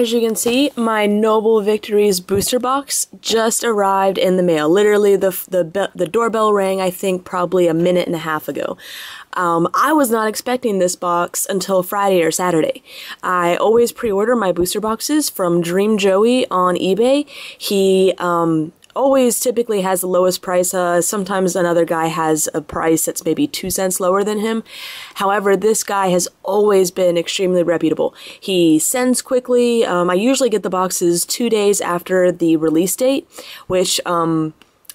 as you can see, my Noble Victories booster box just arrived in the mail. Literally, the doorbell rang, I think, probably a minute and a half ago. I was not expecting this box until Friday or Saturday. I always pre-order my booster boxes from Dream Joey on eBay. He always typically has the lowest price. Sometimes another guy has a price that's maybe 2 cents lower than him. However, this guy has always been extremely reputable. He sends quickly. I usually get the boxes 2 days after the release date, which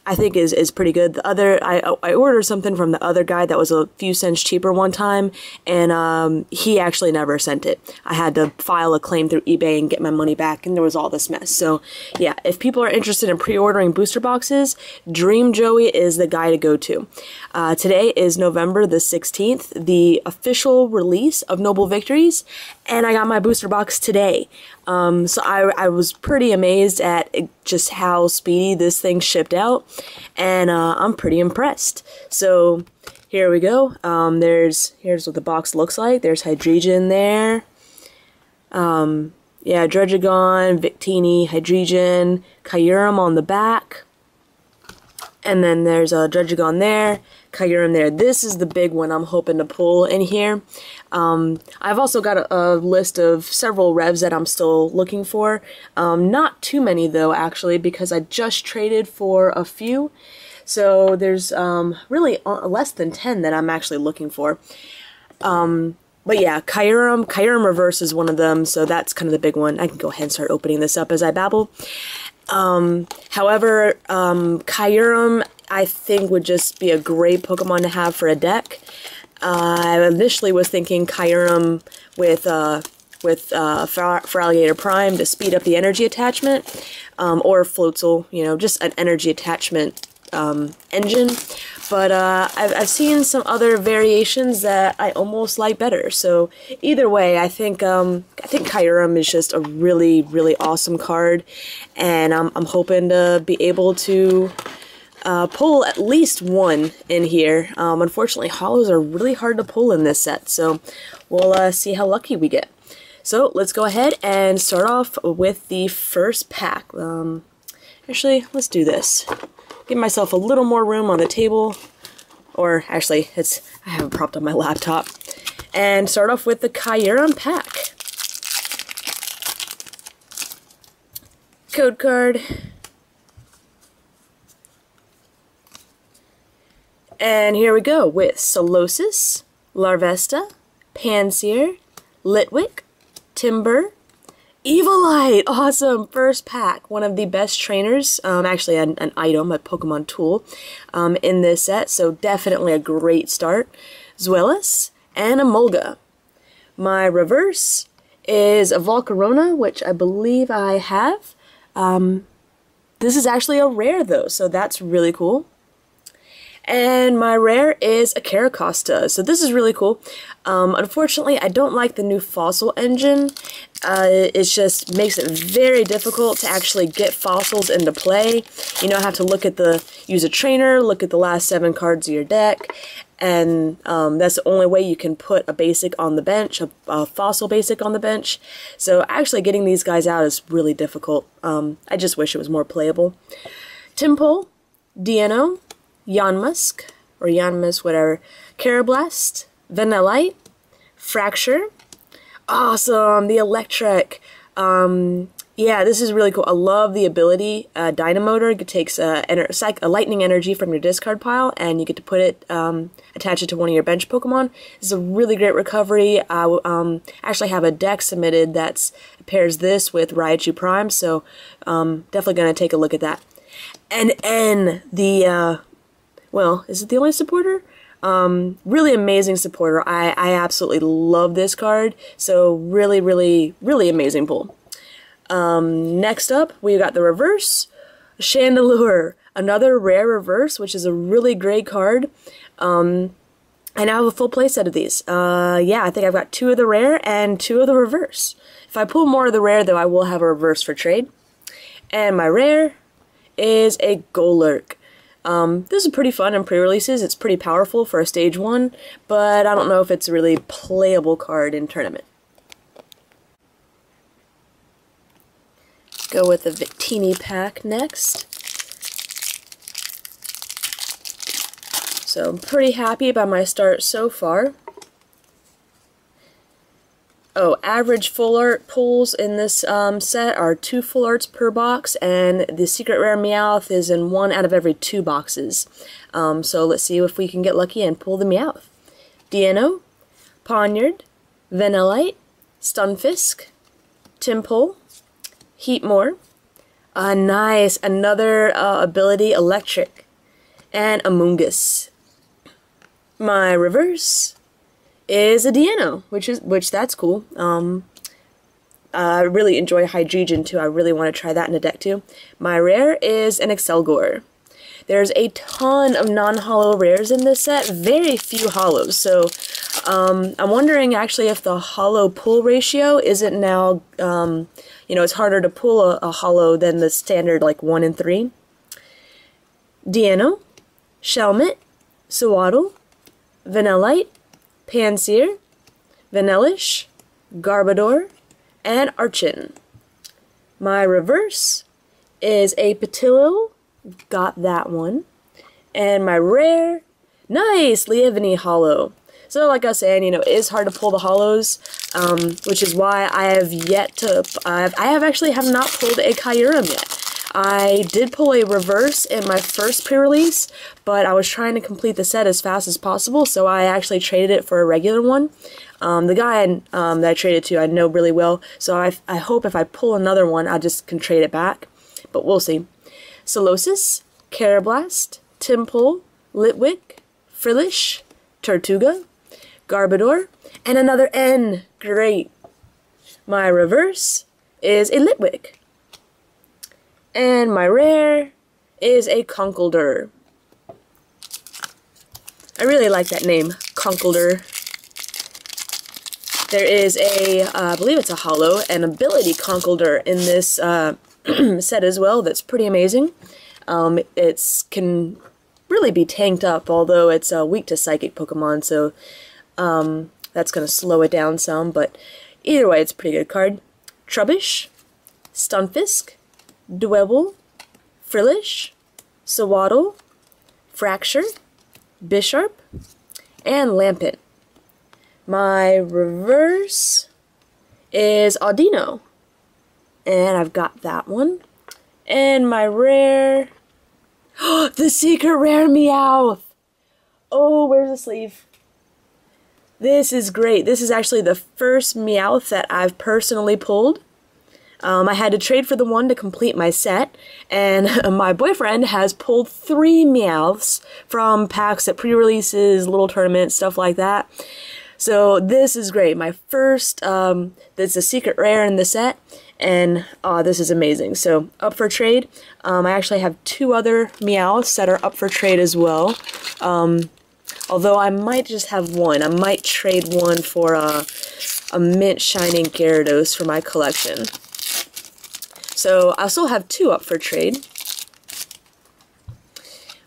I think is pretty good. I ordered something from the other guy that was a few cents cheaper one time, and he actually never sent it. I had to file a claim through eBay and get my money back, and there was all this mess. So yeah, if people are interested in pre-ordering booster boxes, Dream Joey is the guy to go to. Today is November the 16th, the official release of Noble Victories, and I got my booster box today. So I was pretty amazed at just how speedy this thing shipped out, and I'm pretty impressed. So here we go. Here's what the box looks like. There's Hydreigon there. Yeah, Dredgegon, Victini, Hydreigon, Kyurem on the back. And then there's a Dredgegon there, Kyurem there. This is the big one I'm hoping to pull in here. I've also got a list of several revs that I'm still looking for. Not too many though, actually, because I just traded for a few. So there's really less than 10 that I'm actually looking for. But yeah, Kyurem Reverse is one of them, so that's kind of the big one. I can go ahead and start opening this up as I babble. However, Kyurem, I think, would just be a great Pokemon to have for a deck. I initially was thinking Kyurem with Feraligatr Prime to speed up the energy attachment, or Floatzel, you know, just an energy attachment engine. But I've seen some other variations that I almost like better. So either way, I think Kyurem is just a really, really awesome card, and I'm hoping to be able to pull at least one in here. Unfortunately, holos are really hard to pull in this set, so we'll see how lucky we get. So let's go ahead and start off with the first pack. Actually, let's do this. Give myself a little more room on the table, or actually, I have it propped on my laptop, and start off with the Kyurem pack. Code card. And here we go with Solosis, Larvesta, Pansear, Litwick, Timber, Evilite! Awesome! First pack. One of the best trainers, actually an item, a Pokemon tool, in this set, so definitely a great start. Zweilous and Emolga. My reverse is a Volcarona, which I believe I have. This is actually a rare though, so that's really cool. And my rare is a Caracosta, so this is really cool. Unfortunately, I don't like the new fossil engine. It just makes it very difficult to actually get fossils into play. You know, I have to use a trainer, look at the last 7 cards of your deck, and that's the only way you can put a basic on the bench, a fossil basic on the bench. So actually getting these guys out is really difficult. I just wish it was more playable. Xinpulls, Deino, Yanmusk, or Yanmas, whatever, Carablast, Vanillite, Fracture. Awesome, the electric. Yeah, this is really cool. I love the ability. Dynamotor, it takes a lightning energy from your discard pile, and you get to put it, attach it to one of your bench Pokemon. This is a really great recovery. I actually have a deck submitted that pairs this with Raichu Prime, so definitely going to take a look at that. And N, the well, is it the only supporter? Really amazing supporter. I absolutely love this card. So really, really, really amazing pull. Next up, we got the reverse, Chandelure, another rare reverse, which is a really great card. And I have a full playset of these. Yeah, I think I've got 2 of the rare and 2 of the reverse. If I pull more of the rare, though, I will have a reverse for trade. And my rare is a Golurk. This is pretty fun in pre-releases. It's pretty powerful for a stage 1, but I don't know if it's a really playable card in tournament. Go with the Victini pack next. So I'm pretty happy about my start so far. Oh, average full art pulls in this set are 2 full arts per box, and the secret rare Meowth is in 1 out of every 2 boxes. So let's see if we can get lucky and pull the Meowth. Deino, Poniard, Vanillite, Stunfisk, Xinpulls, Heatmore, nice, another ability, Electric, and Amoonguss. My reverse is a Deino, which that's cool. I really enjoy Hydreigon too. I really want to try that in a deck too. My rare is an Excelgor. There's a ton of non-holo rares in this set, very few holos. So I'm wondering actually if the holo pull ratio isn't now, you know, it's harder to pull a holo than the standard like 1 in 3. Deino, Shelmet, Sewaddle, Vanillite, Pansear, Vanillish, Garbodor, and Archon. My reverse is a Petilil, got that one, and my rare, nice, Leavanny Holo. So like I was saying, you know, it is hard to pull the holos, which is why I have yet to, I actually have not pulled a Kyurem yet. I did pull a reverse in my first pre-release, but I was trying to complete the set as fast as possible, so I actually traded it for a regular one. The guy that I traded to I know really well, so I hope if I pull another one, I just can trade it back, but we'll see. Solosis, Carablast, Xinpulls, Litwick, Frillish, Tortuga, Garbodor, and another N. Great. My reverse is a Litwick. And my rare is a Conkeldurr. I really like that name, Conkeldurr. There is a, I believe it's a holo, an ability Conkeldurr in this set as well that's pretty amazing. It can really be tanked up, although it's weak to Psychic Pokemon, so that's going to slow it down some, but either way, it's a pretty good card. Trubbish, Stunfisk, Dwebble, Frillish, Sewaddle, Fracture, Bisharp, and Lampent. My reverse is Audino, and I've got that one. And my rare, the secret rare Meowth! Oh, where's the sleeve? This is great. This is actually the first Meowth that I've personally pulled. I had to trade for the one to complete my set, and my boyfriend has pulled 3 Meowths from packs at pre-releases, little tournaments, stuff like that. So this is great. My first, that's a secret rare in the set, and this is amazing. So up for trade. I actually have 2 other Meowths that are up for trade as well. Although I might just have one. I might trade one for a mint shining Gyarados for my collection. So I'll still have 2 up for trade.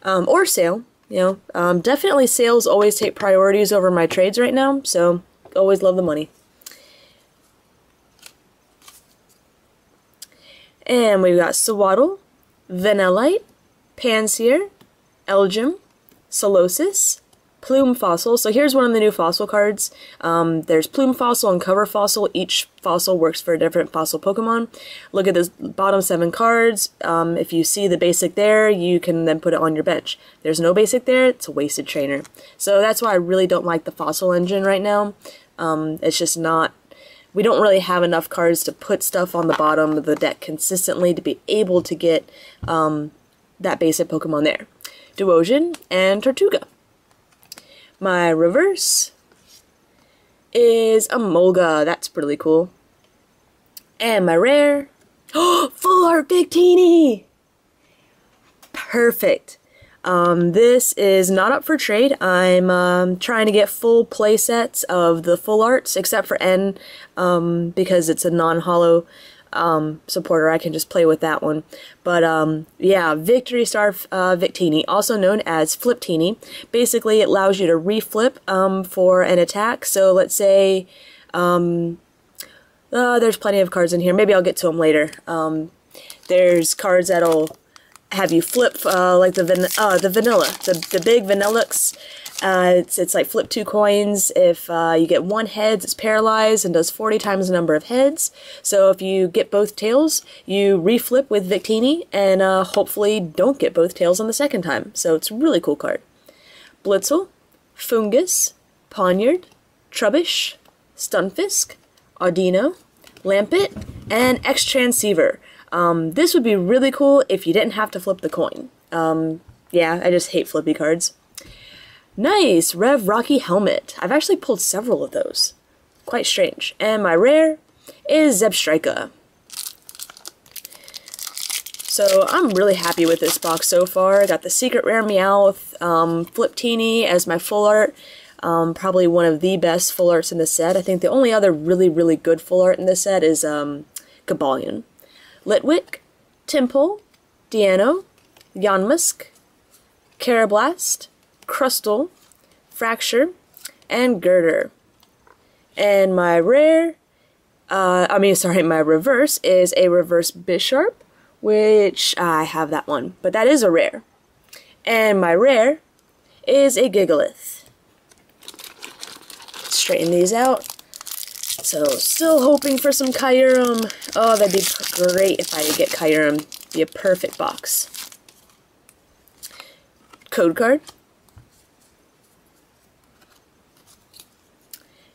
Or sale. You know, definitely sales always take priorities over my trades right now, so always love the money. And we've got Sewaddle, Vanillite, Pansear, Elgyem, Solosis, Plume Fossil. So here's one of the new fossil cards. There's Plume Fossil and Cover Fossil. Each fossil works for a different fossil Pokemon. Look at the bottom 7 cards. If you see the basic there, you can then put it on your bench. There's no basic there, it's a wasted trainer. So that's why I really don't like the fossil engine right now. It's just not, we don't really have enough cards to put stuff on the bottom of the deck consistently to be able to get that basic Pokemon there. Duosion and Tortuga. My reverse is a Molga. That's really cool. And my rare, full art Victini! Perfect. This is not up for trade. I'm trying to get full play sets of the full arts, except for N, because it's a non-holo supporter. I can just play with that one. But yeah, Victory Star Victini, also known as Fliptini. Basically, it allows you to reflip for an attack. So let's say there's plenty of cards in here. Maybe I'll get to them later. There's cards that'll have you flip like the vanilla, the big Vanillux. It's like flip 2 coins. If you get 1 heads, it's paralyzed and does 40 times the number of heads. So if you get both tails, you reflip with Victini and hopefully don't get both tails on the second time. So it's a really cool card. Blitzel, Fungus, Poniard, Trubbish, Stunfisk, Audino, Lampet, and X-Transceiver. This would be really cool if you didn't have to flip the coin. Yeah, I just hate flippy cards. Nice! Rev Rocky Helmet. I've actually pulled several of those. Quite strange. And my rare is Zebstrika. So I'm really happy with this box so far. I got the Secret Rare Meowth, Fliptini as my full art. Probably one of the best full arts in the set. I think the only other really good full art in this set is Cobalion. Litwick, Timple, Deano, Yanmusk, Carablast, Crustle, Fracture, and Girder. And my rare, my reverse is a reverse Bisharp, which I have that one, but that is a rare. And my rare is a Gigalith. Straighten these out. So, still hoping for some Kyurem. Oh, that'd be great if I could get Kyurem. Be a perfect box. Code card.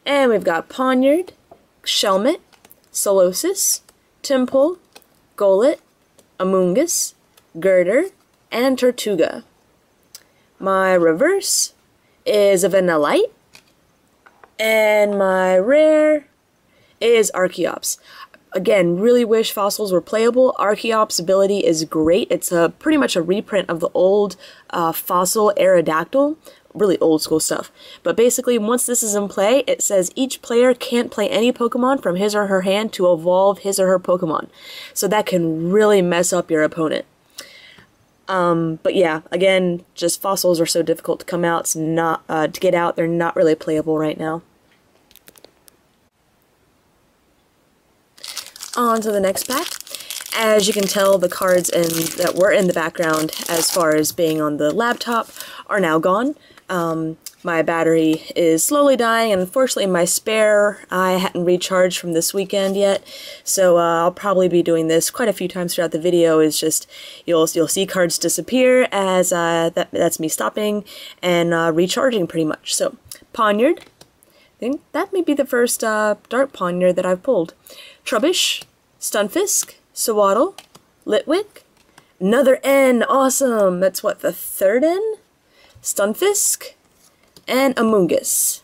And we've got Poniard, Shelmet, Solosis, Timple, Golett, Amoonguss, Girder, and Tortuga. My reverse is a Vanillite. And my rare is Archeops. Again, really wish fossils were playable. Archeops' ability is great. It's pretty much a reprint of the old fossil Aerodactyl. Really old school stuff. But basically, once this is in play, it says each player can't play any Pokemon from his or her hand to evolve his or her Pokemon. So that can really mess up your opponent. But yeah, again, just fossils are so difficult to come out. It's not to get out. They're not really playable right now. On to the next pack. As you can tell, the cards that were in the background, as far as being on the laptop, are now gone. My battery is slowly dying, and unfortunately my spare I hadn't recharged from this weekend yet, so I'll probably be doing this quite a few times throughout the video. Is just you'll see cards disappear as that's me stopping and recharging pretty much. So Poniard, I think that may be the first dark Poniard that I've pulled. Trubbish, Stunfisk, Sewaddle, Litwick, another N, awesome! That's what, the third N? Stunfisk, and Amoonguss.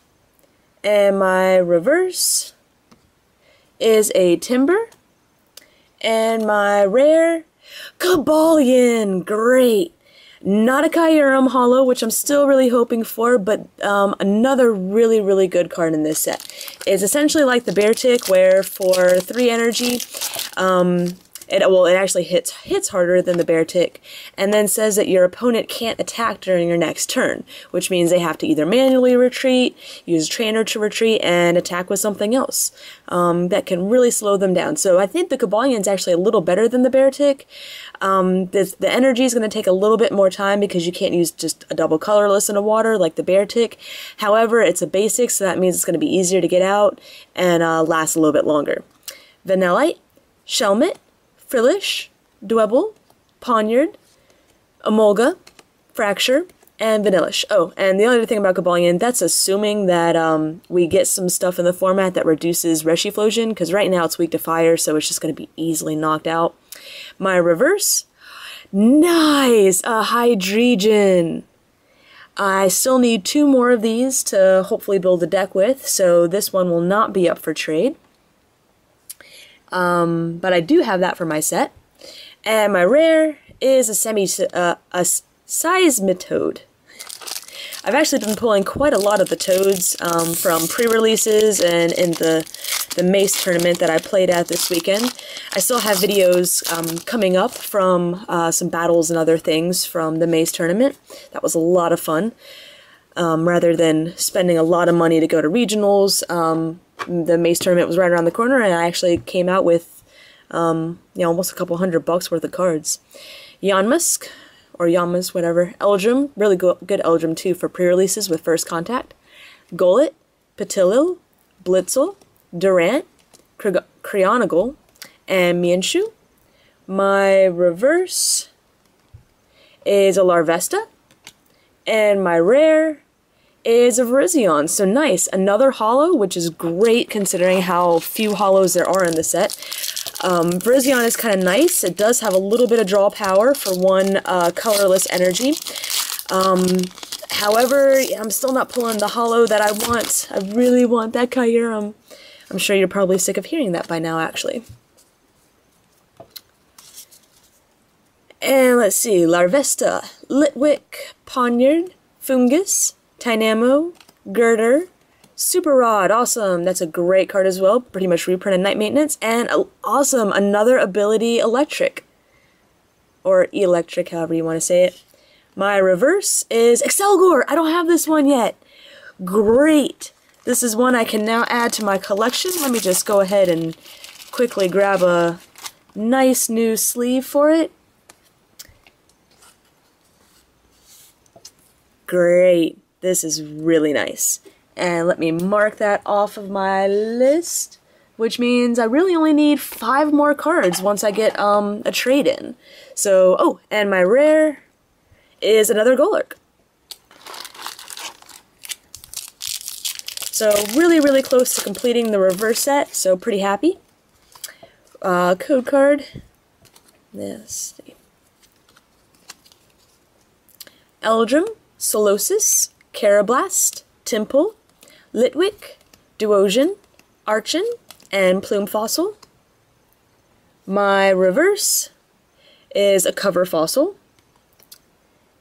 And my reverse is a Timber, and my rare, Cobalion! Great! Not a Kyurem Holo, which I'm still really hoping for, but another really good card in this set. It's essentially like the Beartic, where for 3 energy, it actually hits harder than the Beartic, and then says that your opponent can't attack during your next turn, which means they have to either manually retreat, use a trainer to retreat, and attack with something else. That can really slow them down. So I think the Cobalion's actually a little better than the Beartic. The energy is going to take a little bit more time because you can't use just a double colorless in a water like the Beartic. However, it's a basic, so that means it's going to be easier to get out and last a little bit longer. Vanillite, Shelmet, Frillish, Dwebble, Poniard, Emolga, Fracture, and Vanillish. Oh, and the other thing about Cobalion, that's assuming that we get some stuff in the format that reduces Reshiflosion, because right now it's weak to fire, so it's just going to be easily knocked out. My reverse, nice! A Hydreigon! I still need 2 more of these to hopefully build a deck with, so this one will not be up for trade. But I do have that for my set. And my rare is a Seismitoad. I've actually been pulling quite a lot of the Toads from pre-releases and in the Mace tournament that I played at this weekend. I still have videos coming up from some battles and other things from the Mace tournament. That was a lot of fun. Rather than spending a lot of money to go to regionals, the Mace tournament was right around the corner, and I actually came out with almost a couple $100 worth of cards. Yanmusk, or Yamas, whatever. Eldrum, really good Eldrum too for pre-releases with First Contact. Golett, Petilil, Blitzel, Durant, Cryonagle, and Mienshu. My reverse is a Larvesta, and my rare is a Virizion. So nice, another holo, which is great considering how few holos there are in the set. Virizion is kind of nice. It does have a little bit of draw power for one colorless energy. However, I'm still not pulling the holo that I want. I really want that Kyurem. I'm sure you're probably sick of hearing that by now, actually. And let's see, Larvesta, Litwick, Poniard, Fungus, Tynamo, Girder, Super Rod, awesome, that's a great card as well, pretty much reprinted Night Maintenance, and awesome, another ability Electric, or Electric, however you want to say it. My reverse is Excelgor, I don't have this one yet, great, this is one I can now add to my collection. Let me just go ahead and quickly grab a nice new sleeve for it. Great. This is really nice. And let me mark that off of my list, which means I really only need 5 more cards once I get a trade in. So, oh, and my rare is another Golurk. So really, really close to completing the reverse set, so pretty happy. Code card. Let's see. Eldrum, Solosis, Carablast, Temple, Litwick, Duosian, Archon, and Plume Fossil. My reverse is a Cover Fossil.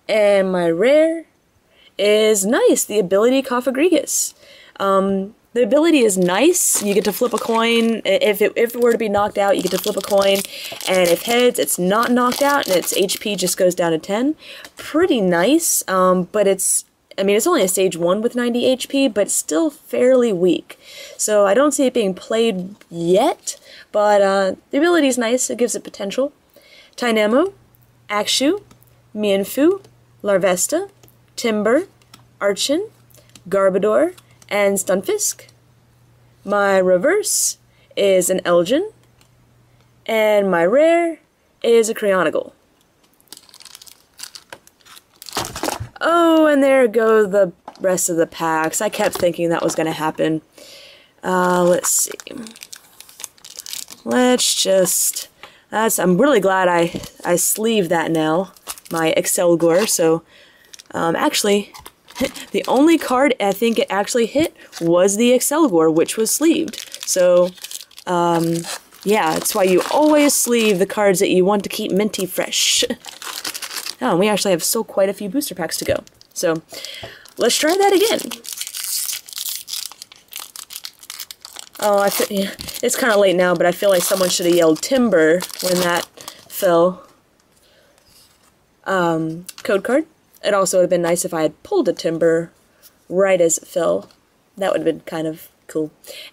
And my rare is nice, the ability Cofagrigus. The ability is nice. You get to flip a coin. If it were to be knocked out, you get to flip a coin. And if heads, it's not knocked out and its HP just goes down to 10. Pretty nice, but it's only a stage 1 with 90 HP, but still fairly weak. So I don't see it being played yet, but the ability is nice. It gives it potential. Tynamo, Axew, Mienfoo, Larvesta, Timber, Archon, Garbodor, and Stunfisk. My reverse is an Elgin, and my rare is a Cryonagle. Oh, and there go the rest of the packs. I kept thinking that was going to happen. Let's see. Let's just... I'm really glad I sleeved that now, my Excelgor. So, actually... the only card I think it actually hit was the Excelgor, which was sleeved. So, yeah, that's why you always sleeve the cards that you want to keep minty fresh. Oh, we actually have still quite a few booster packs to go. So, let's try that again. Oh, yeah, it's kind of late now, but I feel like someone should have yelled timber when that fell. Code card. It also would have been nice if I had pulled a timber right as it fell. That would have been kind of cool.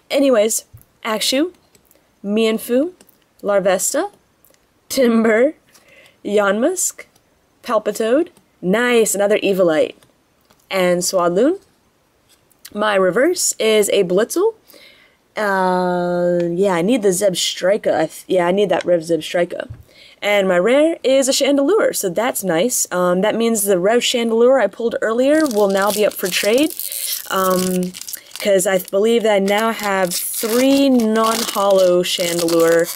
Anyways, Axew, Mienfoo, Larvesta, Timber, Yanmusk, Palpitoad, nice, another Evilite, and Swadloon. My reverse is a Blitzel. Yeah, I need the Zebstrika. Yeah, I need that Rev Zebstrika. And my rare is a Chandelure, so that's nice. That means the Rev Chandelure I pulled earlier will now be up for trade. Because I believe that I now have 3 non-holo Chandelure.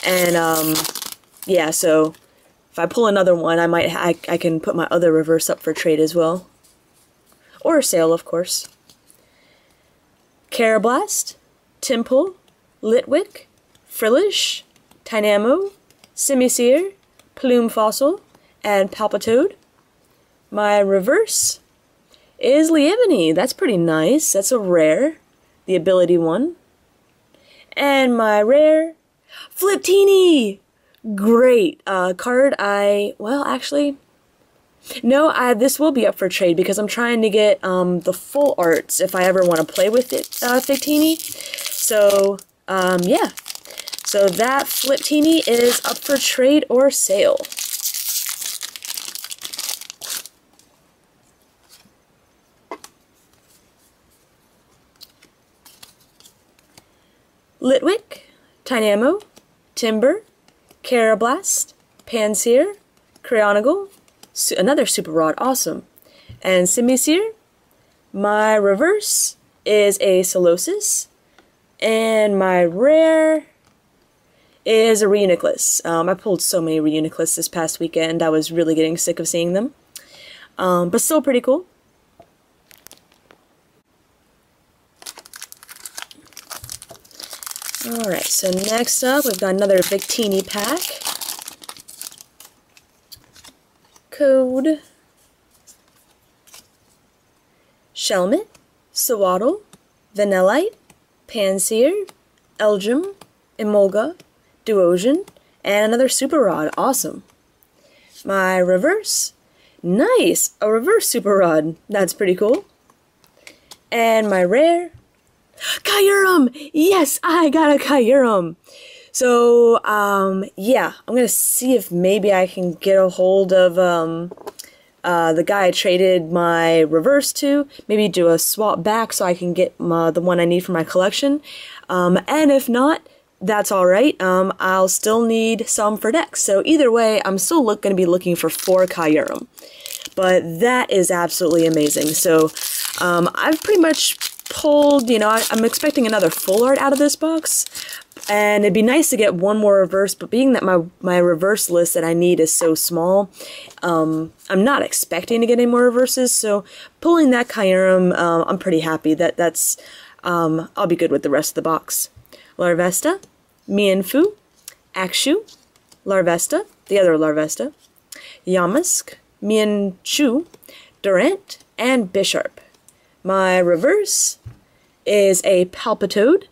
And, yeah, so if I pull another one, I can put my other reverse up for trade as well. Or sale, of course. Carablast, Temple, Litwick, Frillish, Tynamo, Simisear, Plume Fossil, and Palpitoad. My reverse is Liebony. That's pretty nice. That's a rare. The ability one. And my rare, Fliptini! Great. Card well, actually, no, this will be up for trade because I'm trying to get the full arts if I ever want to play with it, Fictini. So, yeah. So that Flip-Teeny is up for trade or sale. Litwick, Tynamo, Timber, Carablast, Pansear, Cryonagle, another Super Rod, awesome, and Simisear. My reverse is a Solosis, and my rare is a Reuniclus. I pulled so many Reuniclus this past weekend, I was really getting sick of seeing them, but still pretty cool. Alright, so next up we've got another Victini pack. Code Shelmet, Sawaddle, Vanillite, Pansear, Elgin, Emolga, Duosion, and another Super Rod. Awesome. My reverse, nice, a reverse Super Rod. That's pretty cool. And my rare, Kyurem! Yes, I got a Kyurem! So, yeah, I'm gonna see if maybe I can get a hold of, the guy I traded my reverse to. Maybe do a swap back so I can get the one I need for my collection. And if not, that's alright. I'll still need some for decks. So either way, I'm still gonna be looking for 4 Kyurem. But that is absolutely amazing. So, I've pretty much pulled, you know, I'm expecting another full art out of this box, and it'd be nice to get one more reverse, but being that my reverse list that I need is so small, I'm not expecting to get any more reverses, so pulling that Kyurem, I'm pretty happy. That's I'll be good with the rest of the box. Larvesta, Mienfoo, Akshu, Larvesta, the other Larvesta, Yamask, Mienchu, Durant, and Bisharp. My reverse is a Palpitoad,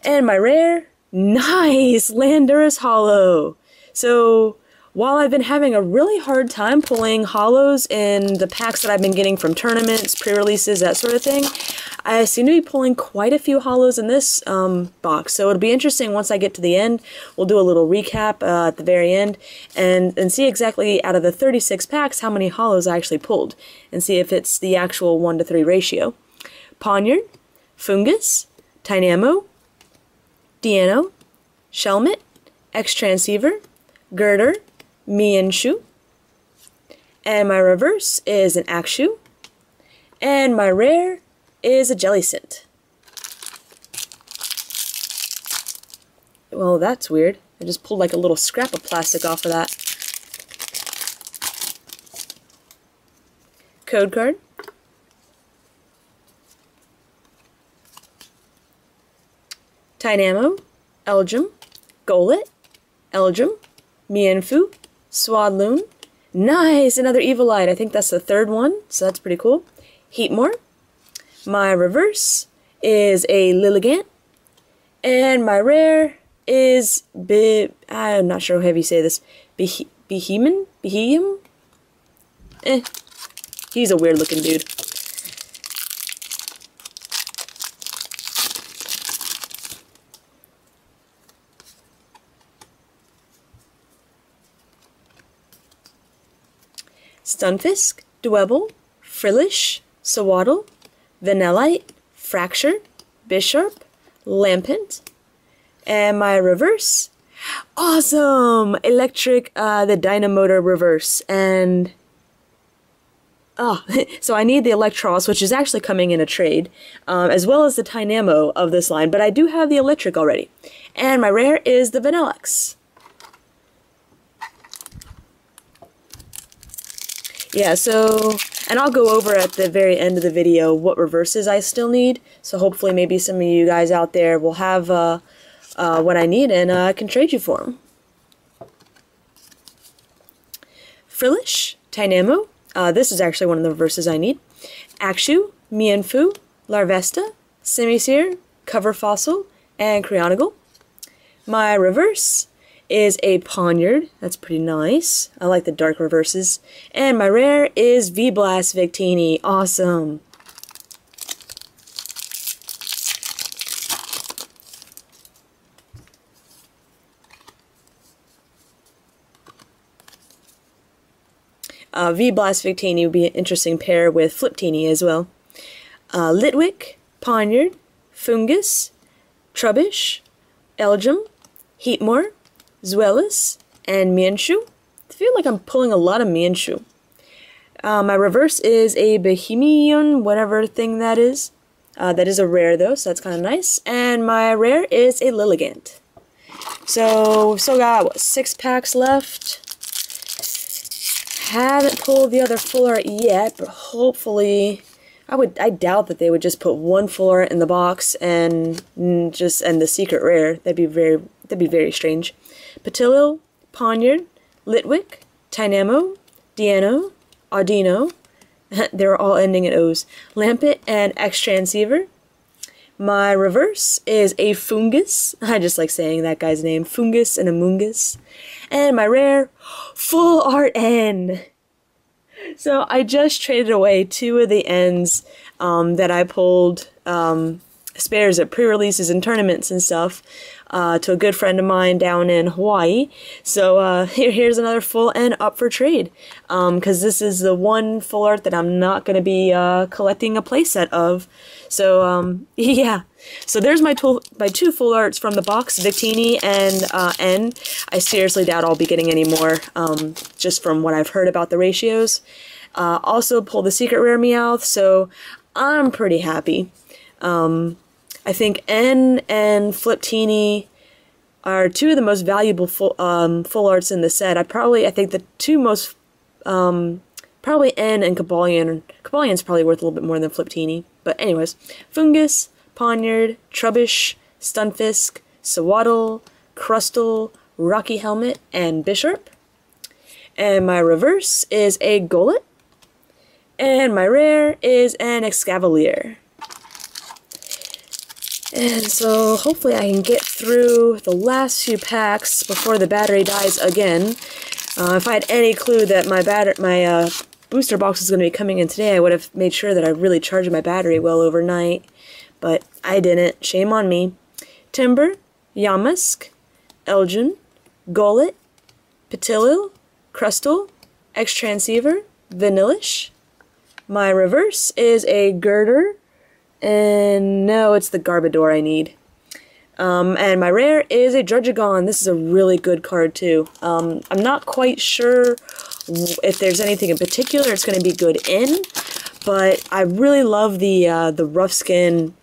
and my rare, nice, Landorus Hollow. So, while I've been having a really hard time pulling hollows in the packs that I've been getting from tournaments, pre-releases, that sort of thing, I seem to be pulling quite a few hollows in this box. So it'll be interesting once I get to the end. We'll do a little recap at the very end and see exactly out of the 36 packs how many hollows I actually pulled and see if it's the actual 1-to-3 ratio. Poniard, Fungus, Tynamo, Deano, Shelmet, X-Transceiver, Girder, Mienshoo, and my reverse is an Akshu, and my rare is a Jellicent. Well, that's weird. I just pulled like a little scrap of plastic off of that. Code card. Tynamo, Elgin, Golett, Elgin, Mienfoo, Swadloon. Nice! Another Evilite. I think that's the 3rd one, so that's pretty cool. Heatmore. My reverse is a Lilligant. And my rare is I'm not sure how you say this. Behemoth? He's a weird looking dude. Stunfisk, Dwebble, Frillish, Sawaddle, Vanillite, Fracture, Bisharp, Lampent, and my reverse, awesome! Electric, the Dynamotor reverse, and so I need the Electros, which is actually coming in a trade, as well as the Tynamo of this line, but I do have the Electric already. And my rare is the Vanilluxe. Yeah, so, and I'll go over at the very end of the video what reverses I still need, so hopefully maybe some of you guys out there will have what I need and I can trade you for them. Frillish, Tynamo, this is actually one of the reverses I need. Akshu, Mienfoo, Larvesta, Simisear, Cover Fossil, and Cryonagle. My reverse is a Poniard. That's pretty nice. I like the dark reverses. And my rare is V-Blast Victini. Awesome. V-Blast Victini would be an interesting pair with Fliptini as well. Litwick, Poniard, Fungus, Trubbish, Elgium, Heatmore, Zweilous, and Mienshu. I feel like I'm pulling a lot of Mienshu. My reverse is a Bohemian, whatever thing that is. That is a rare though, so that's kind of nice. And my rare is a Lilligant. So we've still got, what, 6 packs left. Haven't pulled the other full art yet, but hopefully, I doubt that they would just put one full art in the box and the secret rare. That'd be very strange. Patillo, Poniard, Litwick, Tynamo, Diano, Audino. They're all ending in O's. Lampet and X-Transceiver. My reverse is a Fungus. I just like saying that guy's name. Fungus and Amoongus. And my rare, Full Art N. So I just traded away 2 of the Ns that I pulled spares at pre-releases and tournaments and stuff to a good friend of mine down in Hawaii. So here's another full N up for trade, because this is the one full art that I'm not going to be collecting a playset of. So yeah, so there's my 2 full arts from the box, Victini and N. I seriously doubt I'll be getting any more, just from what I've heard about the ratios. Also pulled the secret rare Meowth, so I'm pretty happy. I think N and Fliptini are 2 of the most valuable full arts in the set. I think the 2 most, probably N and Cobalion. Cobalion's probably worth a little bit more than Fliptini. But anyways, Fungus, Poniard, Trubbish, Stunfisk, Sawaddle, Crustle, Rocky Helmet, and Bisharp. And my reverse is a Golett. And my rare is an Excavalier. And so hopefully I can get through the last few packs before the battery dies again. If I had any clue that my booster box was going to be coming in today, I would have made sure that I really charged my battery well overnight. But I didn't. Shame on me. Timber, Yamask, Elgin, Golett, Patillo, Crustle, X-Transceiver, Vanillish. My reverse is a Girder. And no, it's the Garbodor I need. And my rare is a Druddigon. This is a really good card too. I'm not quite sure if there's anything in particular it's going to be good in, but I really love the rough skin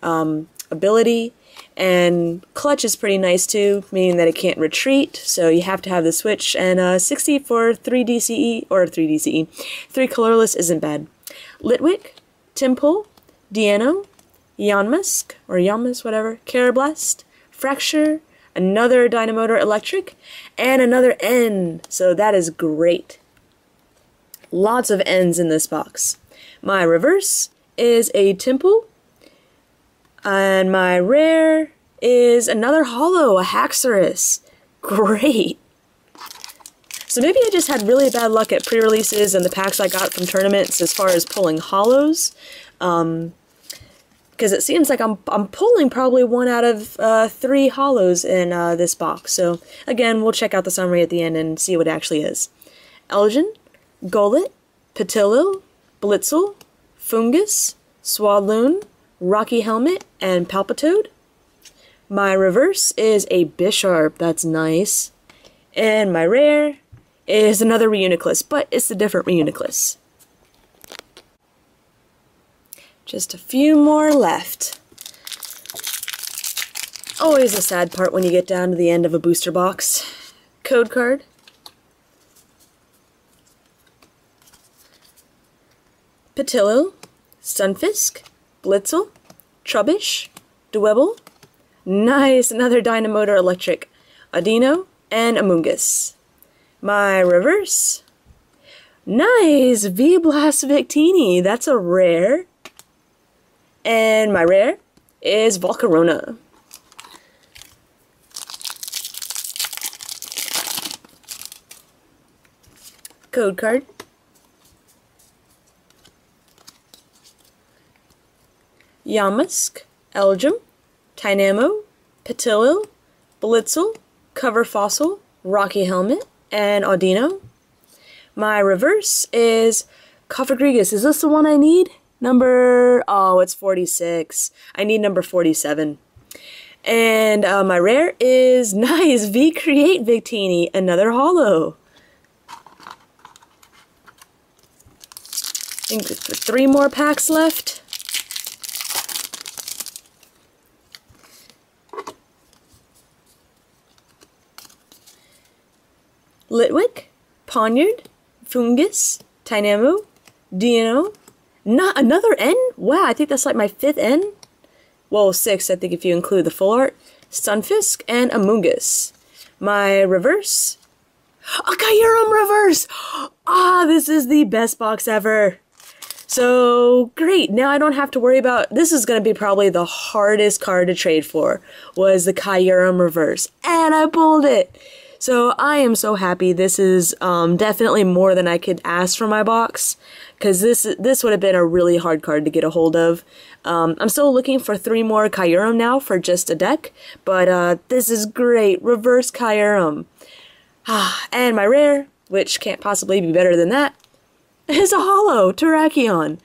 ability, and clutch is pretty nice too, meaning that it can't retreat, so you have to have the switch, and 60 for 3 DCE, or 3 DCE, 3 colorless isn't bad. Litwick, Timpull, Diano, Yanmask, or Yanmas, whatever, Carablast, Fracture, another Dynamotor Electric, and another N, so that is great. Lots of N's in this box. My reverse is a Timpull, and my rare is another holo, a Haxorus. Great. So maybe I just had really bad luck at pre-releases and the packs I got from tournaments as far as pulling holos. Because it seems like I'm pulling probably 1 out of 3 holos in this box. So again, we'll check out the summary at the end and see what it actually is. Elgin, Golett, Patillo, Blitzel, Fungus, Swadloon, Rocky Helmet, and Palpitoad. My reverse is a Bisharp. That's nice. And my rare is another Reuniclus, but it's a different Reuniclus. Just a few more left. Always a sad part when you get down to the end of a booster box. Code card. Patillo, Stunfisk, Blitzel, Trubbish, Dwebble. Nice, another Dynamotor Electric. Audino, and Amoongus. My reverse. Nice, V-Blast Victini. That's a rare. And my rare is Volcarona. Code card. Yamask, Elgium, Tynamo, Patillo, Blitzel, Cover Fossil, Rocky Helmet, and Audino. My reverse is Cofagrigus. Is this the one I need? Oh, it's 46. I need number 47. And my rare is nice, V-Create Victini, another holo. I think 3 more packs left. Litwick, Poniard, Fungus, Dynamo, Dino. Not another N? Wow, I think that's like my 5th N. Well, 6, I think, if you include the full art. Stunfisk and Amoonguss. My reverse. A Kyurem reverse! Ah, this is the best box ever. So, great. Now I don't have to worry about... This is going to be probably the hardest card to trade for, was the Kyurem reverse. And I pulled it! So, I am so happy. This is definitely more than I could ask for my box, because this would have been a really hard card to get a hold of. I'm still looking for 3 more Kyurem now for just a deck, but this is great. Reverse Kyurem. And my rare, which can't possibly be better than that, is a holo Terrakion.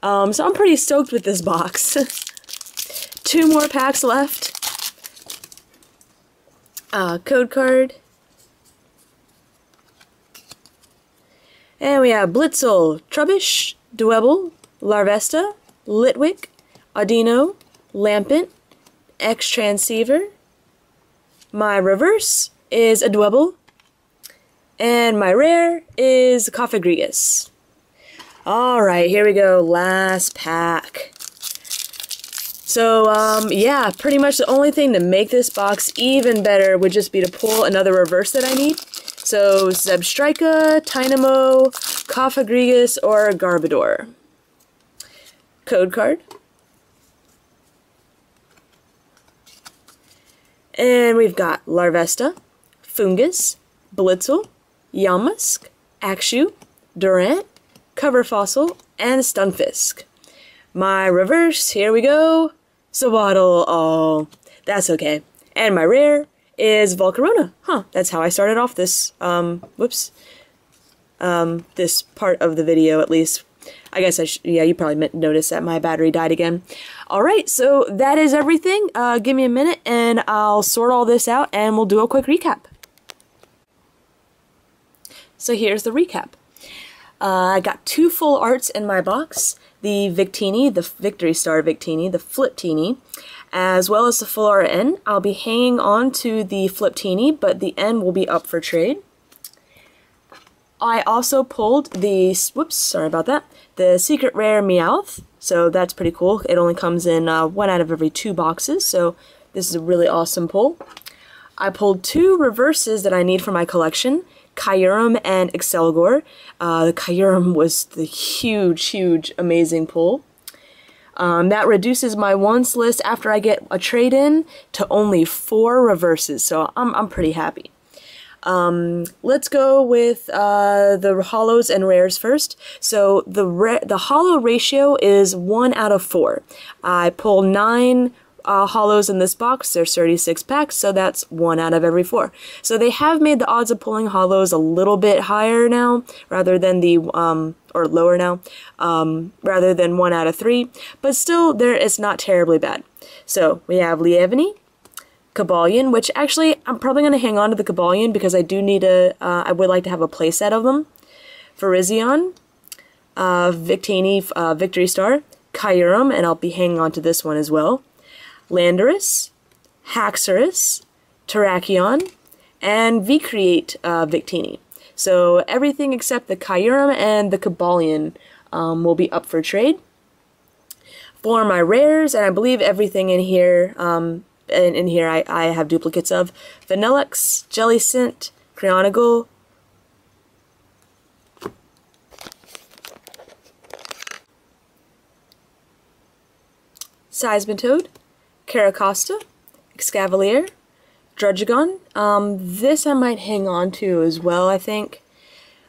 So I'm pretty stoked with this box. 2 more packs left. Code card. And we have Blitzel, Trubbish, Dwebble, Larvesta, Litwick, Audino, Lampent, X-Transceiver. My reverse is a Dwebble. And my rare is Cofagrigus. Alright, here we go. Last pack. So, yeah, pretty much the only thing to make this box even better would just be to pull another reverse that I need. So, Zebstrika, Dynamo, Cofagrigus, or Garbodor. Code card. And we've got Larvesta, Fungus, Blitzel, Yamask, Axew, Durant, Cover Fossil, and Stunfisk. My reverse, here we go, Sawaddle. Oh, that's okay. And my rare is Volcarona. That's how I started off this, this part of the video, at least. I guess yeah, you probably noticed that my battery died again. Alright, so that is everything. Give me a minute and I'll sort all this out and we'll do a quick recap. So here's the recap. I got 2 full arts in my box. The Victini, the Victory Star Victini, the Fliptini, as well as the full art N. I'll be hanging on to the Fliptini, but the N will be up for trade. I also pulled the, whoops, sorry about that, the Secret Rare Meowth, so that's pretty cool. It only comes in 1 out of every 2 boxes, so this is a really awesome pull. I pulled 2 reverses that I need for my collection, Kyurem and Excelgor. The Kyurem was the huge, amazing pull. That reduces my wants list after I get a trade-in to only 4 reverses, so I'm pretty happy. Let's go with the holos and rares first. So the holo ratio is 1 out of 4. I pull 9 holos in this box. There's 36 packs, so that's 1 out of every 4. So they have made the odds of pulling holos a little bit higher now, rather than the or lower now, rather than 1 out of 3. But still, it's not terribly bad. So we have Lievni, Cobalion, which actually I'm probably going to hang on to the Cobalion because I do need I would like to have a playset of them. Virizion, Victini, Victory Star, Kyurem, and I'll be hanging on to this one as well. Landorus, Haxorus, Terrakion, and V-Create Victini. So everything except the Kyurem and the Cobalion will be up for trade. For my rares, and I believe everything in here, I have duplicates of Vanillux, Jellicent, Creonagle, Seismitoad, Caracosta, Excavalier, Druddigon. This I might hang on to as well, I think.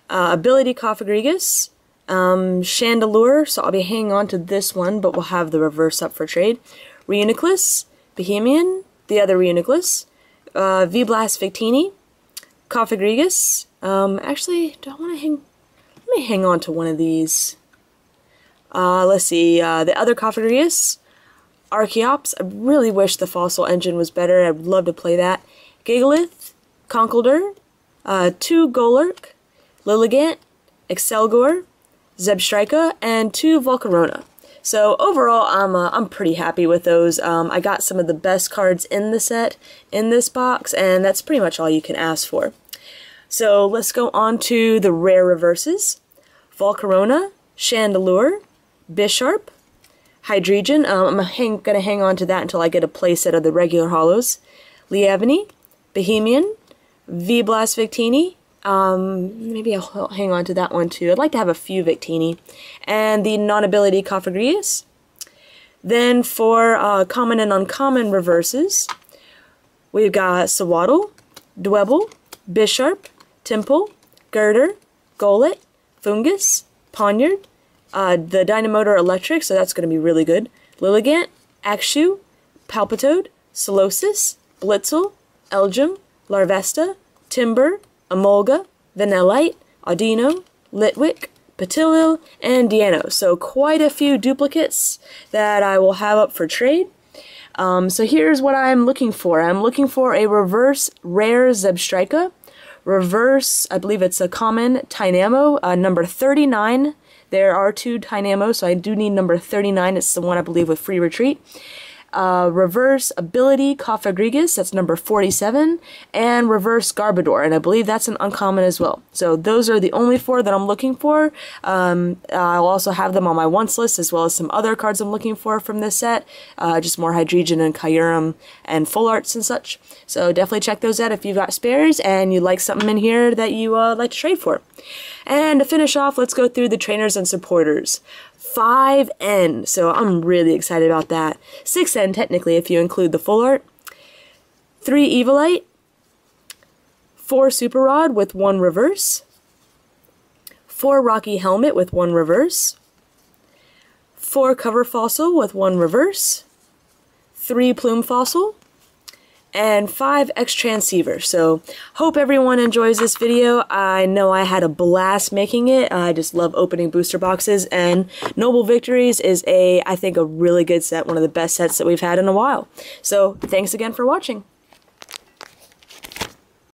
Ability Cofagrigus, Chandelure, so I'll be hanging on to this one, but we'll have the reverse up for trade. Reuniclus, Bohemian, the other Reuniclus, V-Blast Victini, Cofagrigus. Actually, do I want to hang... Let me hang on to one of these. Let's see, the other Cofagrigus, Archeops. I really wish the fossil engine was better. I'd love to play that. Gigalith, Conkeldurr, 2 Golurk, Lilligant, Excelgor, Zebstrika, and 2 Volcarona. So overall, I'm pretty happy with those. I got some of the best cards in the set in this box, and that's pretty much all you can ask for. So let's go on to the rare reverses. Volcarona, Chandelure, Bisharp, Hydreigon. I'm gonna hang on to that until I get a playset of the regular holos. Lievany, Bohemian, V-Blast Victini. Maybe I'll hang on to that one too. I'd like to have a few Victini. And the non-ability Cofagrigus. Then for common and uncommon reverses, we've got Sewaddle, Dwebble, Bisharp, Temple, Girder, Golett, Fungus, Ponyard, the Dynamotor Electric, so that's going to be really good. Lilligant, Axew, Palpitoad, Solosis, Blitzel, Elgyem, Larvesta, Timber, Emolga, Vanillite, Audino, Litwick, Petilil, and Deano. So quite a few duplicates that I will have up for trade. So here's what I'm looking for. I'm looking for a reverse rare Zebstrika, reverse, I believe it's a common Tynamo, number 39. There are 2 Tynamos, so I do need number 39. It's the one I believe with free retreat. Reverse ability Cofagrigus, that's number 47, and reverse Garbodor, and I believe that's an uncommon as well. So those are the only 4 that I'm looking for. I'll also have them on my wants list, as well as some other cards I'm looking for from this set, just more Hydreigon and Kyurem and Full Arts and such. So definitely check those out if you've got spares and you'd like something in here that you like to trade for. And to finish off, let's go through the trainers and supporters. 5N, so I'm really excited about that. 6N technically if you include the full art. 3 Evilite, 4 Super Rod with 1 reverse, 4 Rocky Helmet with 1 reverse, 4 Cover Fossil with 1 reverse, 3 Plume Fossil, and 5 X-Transceiver. So hope everyone enjoys this video. I know I had a blast making it. I just love opening booster boxes, and Noble Victories is I think a really good set, one of the best sets that we've had in a while. So thanks again for watching.